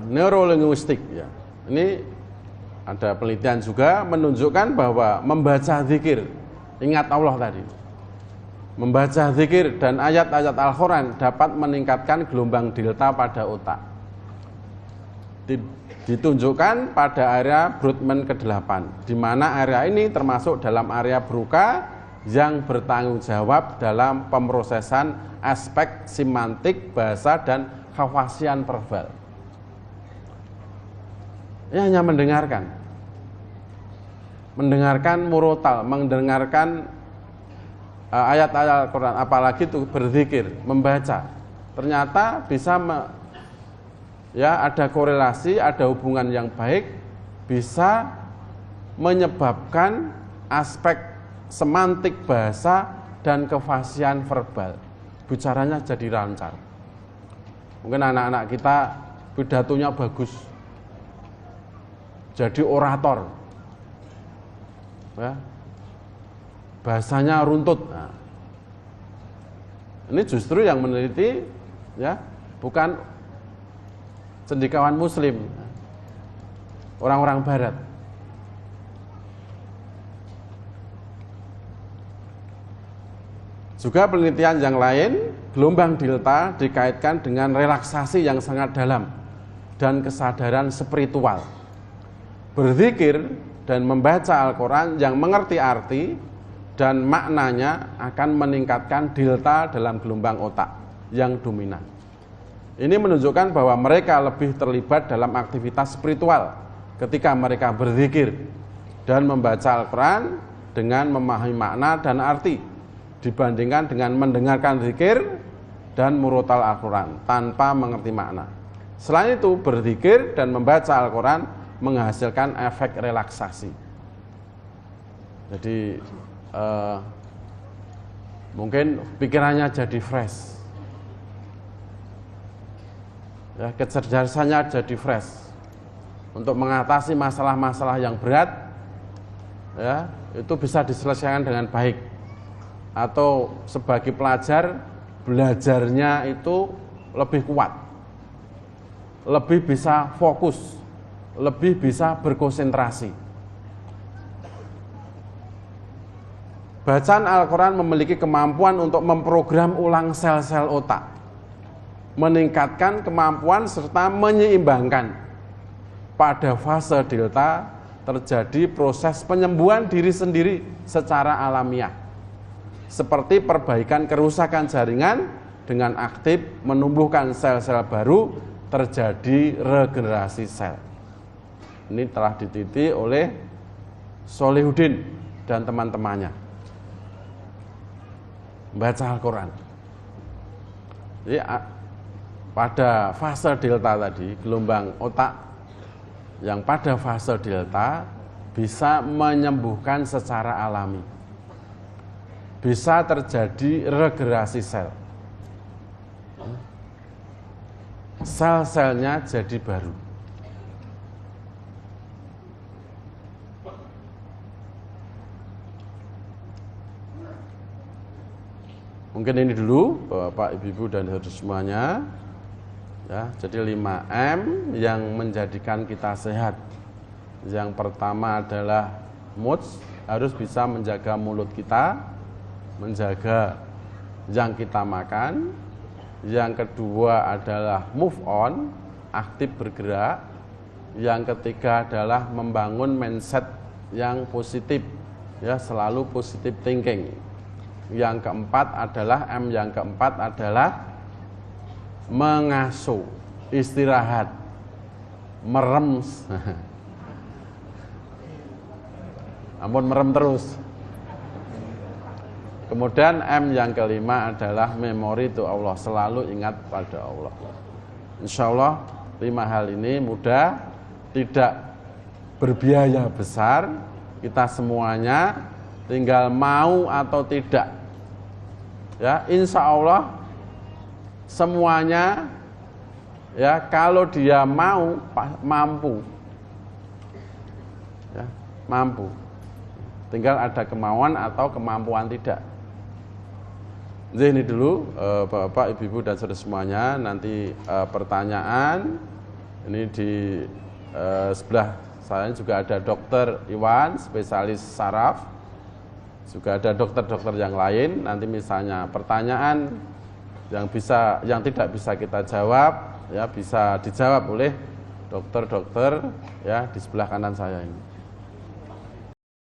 neurolinguistik ya. Ini ada penelitian juga menunjukkan bahwa membaca zikir, ingat Allah tadi, membaca zikir dan ayat-ayat Al-Quran dapat meningkatkan gelombang delta pada otak. Ditunjukkan pada area Brodmann ke-8, di mana area ini termasuk dalam area Broca yang bertanggung jawab dalam pemrosesan aspek semantik bahasa dan kefasihan verbal. Ya, hanya mendengarkan murotal, mendengarkan ayat-ayat Al-Quran, apalagi itu berzikir, membaca, ternyata bisa ada korelasi, ada hubungan yang baik, bisa menyebabkan aspek semantik bahasa dan kefasihan verbal, bicaranya jadi lancar. Mungkin anak-anak kita pidatonya bagus, jadi orator, ya, bahasanya runtut. Nah, ini justru yang meneliti, ya, bukan cendekiawan Muslim, orang-orang Barat. Juga penelitian yang lain, gelombang delta dikaitkan dengan relaksasi yang sangat dalam dan kesadaran spiritual. Berzikir dan membaca Al-Quran yang mengerti arti dan maknanya akan meningkatkan delta dalam gelombang otak yang dominan. Ini menunjukkan bahwa mereka lebih terlibat dalam aktivitas spiritual ketika mereka berzikir dan membaca Al-Quran dengan memahami makna dan arti, dibandingkan dengan mendengarkan zikir dan murotal Al-Quran tanpa mengerti makna. Selain itu, berzikir dan membaca Al-Quran menghasilkan efek relaksasi. Jadi mungkin pikirannya jadi fresh, ya, kecerdasannya jadi fresh untuk mengatasi masalah-masalah yang berat, ya, itu bisa diselesaikan dengan baik. Atau sebagai pelajar, belajarnya itu lebih kuat, lebih bisa fokus, lebih bisa berkonsentrasi. Bacaan Al-Quran memiliki kemampuan untuk memprogram ulang sel-sel otak, meningkatkan kemampuan serta menyeimbangkan. Pada fase delta terjadi proses penyembuhan diri sendiri secara alamiah, seperti perbaikan kerusakan jaringan dengan aktif menumbuhkan sel-sel baru, terjadi regenerasi sel. Ini telah diteliti oleh Solihuddin dan teman-temannya. Baca Al-Quran. Jadi pada fase delta tadi, gelombang otak yang pada fase delta bisa menyembuhkan secara alami. Bisa terjadi regenerasi sel. Sel-selnya jadi baru. Mungkin ini dulu Bapak, Ibu, dan saudara semuanya. Ya, jadi 5M yang menjadikan kita sehat. Yang pertama adalah mood, harus bisa menjaga mulut kita, menjaga yang kita makan. Yang kedua adalah move on, aktif bergerak. Yang ketiga adalah membangun mindset yang positif, ya, selalu positive thinking. Yang keempat adalah mengasuh, istirahat, merem. Ampun, merem terus. Kemudian M yang kelima adalah memori to Allah, selalu ingat pada Allah. Insya Allah 5 hal ini mudah, tidak berbiaya besar, kita semuanya tinggal mau atau tidak. Ya, insya Allah semuanya, ya, kalau dia mau, mampu, ya, mampu. Tinggal ada kemauan atau kemampuan tidak. Jadi ini dulu Bapak, Ibu, dan saudara semuanya. Nanti pertanyaan Ini di sebelah saya juga ada Dokter Iwan, spesialis saraf. Juga ada dokter-dokter yang lain. Nanti misalnya pertanyaan yang tidak bisa kita jawab, ya bisa dijawab oleh dokter-dokter ya di sebelah kanan saya ini.